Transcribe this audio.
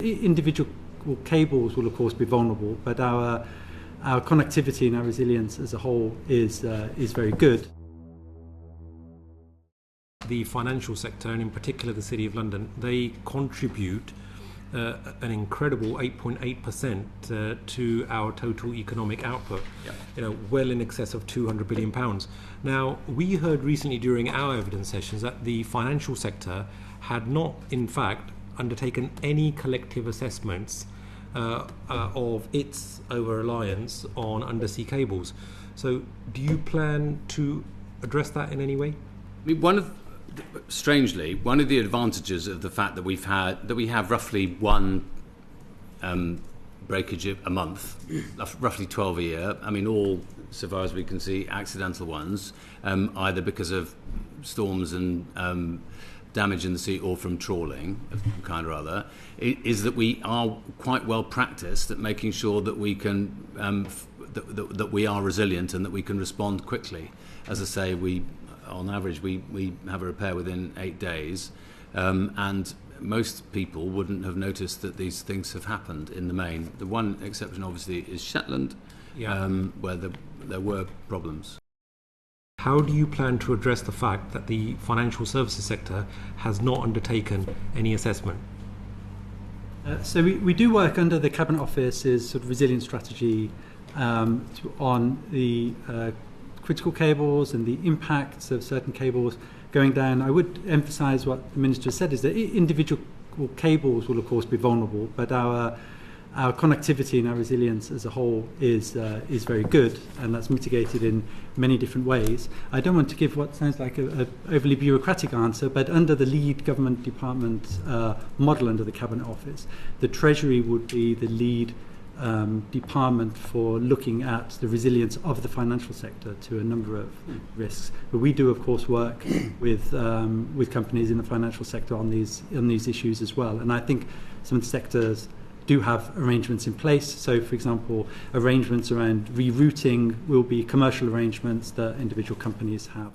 Individual cables will of course be vulnerable, but our connectivity and our resilience as a whole is very good. The financial sector, and in particular the City of London, they contribute an incredible 8.8% to our total economic output. Yep. Well in excess of £200 billion. Now, we heard recently during our evidence sessions that the financial sector had not, in fact, undertaken any collective assessments of its over-reliance on undersea cables. So do you plan to address that in any way? Strangely, one of the advantages of the fact that we have roughly one breakage a month, roughly 12 a year. I mean, all, so far as we can see, accidental ones, either because of storms and damage in the sea or from trawling of some kind or other, is that we are quite well practiced at making sure that we can that we are resilient and that we can respond quickly. As I say, on average we have a repair within 8 days, and most people wouldn't have noticed that these things have happened in the main. The one exception obviously is Shetland, where there were problems. How do you plan to address the fact that the financial services sector has not undertaken any assessment? So we do work under the Cabinet Office's sort of resilience strategy on the critical cables and the impacts of certain cables going down. I would emphasise what the Minister said, is that individual cables will of course be vulnerable, but our connectivity and our resilience as a whole is very good, and that's mitigated in many different ways. I don't want to give what sounds like an overly bureaucratic answer, but under the lead government department model under the Cabinet Office, the Treasury would be the lead department for looking at the resilience of the financial sector to a number of risks. But we do of course work with companies in the financial sector on these issues as well, and I think some of the sectors do have arrangements in place. So, for example, arrangements around rerouting will be commercial arrangements that individual companies have.